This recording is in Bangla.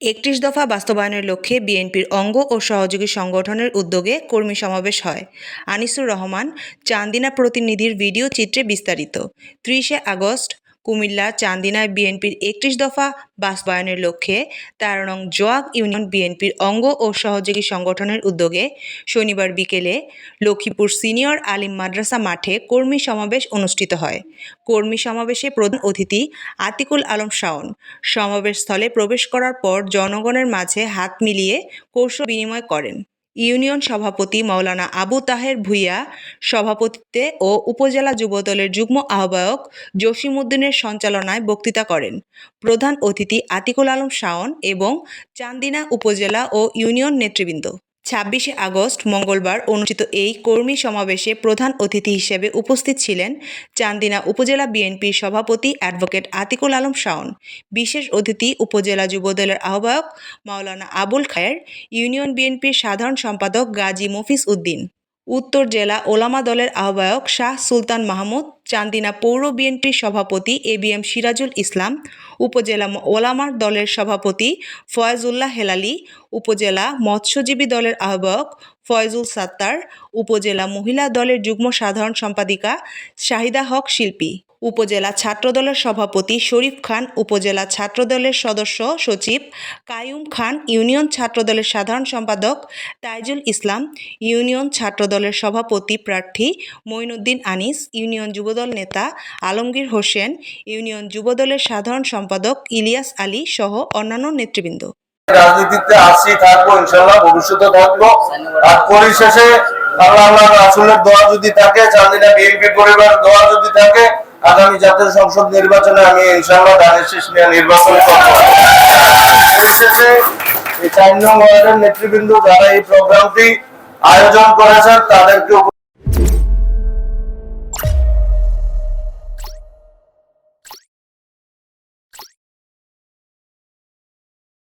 ৩১ দফা বাস্তবায়নের লক্ষ্যে বিএনপির অঙ্গ ও সহযোগী সংগঠনের উদ্যোগে কর্মী সমাবেশ হয়। আনিসুর রহমান, চান্দিনা প্রতিনিধির ভিডিও চিত্রে বিস্তারিত। ৩০ আগস্ট কুমিল্লা চান্দিনায় বিএনপির ৩১ দফা বাস্তবায়নের লক্ষ্যে ১৩ নং জোয়াক ইউনিয়ন বিএনপির অঙ্গ ও সহযোগী সংগঠনের উদ্যোগে শনিবার বিকেলে লক্ষ্মীপুর সিনিয়র আলিম মাদ্রাসা মাঠে কর্মী সমাবেশ অনুষ্ঠিত হয়। কর্মী সমাবেশে প্রধান অতিথি আতিকুল আলম শাওন সমাবেশস্থলে প্রবেশ করার পর জনগণের মাঝে হাত মিলিয়ে কৌশল বিনিময় করেন। ইউনিয়ন সভাপতি মাওলানা আবু তাহের ভূঁইয়া সভাপতিত্বে ও উপজেলা যুবদলের যুগ্ম আহ্বায়ক জসিমউদ্দিনের সঞ্চালনায় বক্তৃতা করেন। প্রধান অতিথি আতিকুল আলম শাওন এবং চান্দিনা উপজেলা ও ইউনিয়ন নেতৃবৃন্দ। ২৬ আগস্ট মঙ্গলবার অনুষ্ঠিত এই কর্মী সমাবেশে প্রধান অতিথি হিসেবে উপস্থিত ছিলেন চান্দিনা উপজেলা বিএনপির সভাপতি অ্যাডভোকেট আতিকুল আলম শাওন, বিশেষ অতিথি উপজেলা যুবদলের আহ্বায়ক মাওলানা আবুল খায়ের, ইউনিয়ন বিএনপির সাধারণ সম্পাদক গাজী মফিজ উদ্দিন, উত্তর জেলা ওলামা দলের আহ্বায়ক শাহ সুলতান মাহমুদ, চান্দিনা পৌর বিএনপির সভাপতি এবিএম সিরাজুল ইসলাম, উপজেলা ওলামা দলের সভাপতি ফয়েজউল্লাহ হেলালী, উপজেলা মৎস্যজীবী দলের আহ্বায়ক ফয়জুল সাত্তার, উপজেলা মহিলা দলের যুগ্ম সাধারণ সম্পাদিকা শাহিদা হক শিল্পী, উপজেলা ছাত্রদলের সভাপতি শরীফ খান, উপজেলা ছাত্রদলের সদস্য সচিব কাইয়ুম খান, ইউনিয়ন ছাত্রদলের সাধারণ সম্পাদক তাইজুল ইসলাম, ইউনিয়ন ছাত্রদলের সভাপতি প্রার্থী মঈনুদ্দিন আনিস, ইউনিয়ন যুবদল নেতা আলমগীর হোসেন, ইউনিয়ন যুবদলের সাধারণ সম্পাদক ইলিয়াস আলী সহ অন্যান্য নেতৃবৃন্দ। রাজনীতিতে আসি, থাকবো, ইনশাআল্লাহ ভবিষ্যতে থাকবো। আর পরিশেষে আল্লাহ রাসূলের দোয়া যদি থাকে, চান্দিনা বিএনপি পরিবার দোয়া যদি থাকে, আগামী জাতীয় সংসদ নির্বাচনে আমি ইনশাআল্লাহ ধানের শীষ নিয়ে নির্বাচন করব। পরিশেষে এই ৪ নং ওয়ার্ডের নেতৃবৃন্দ যারা এই প্রোগ্রামটি আয়োজন করেছেন তাদেরকে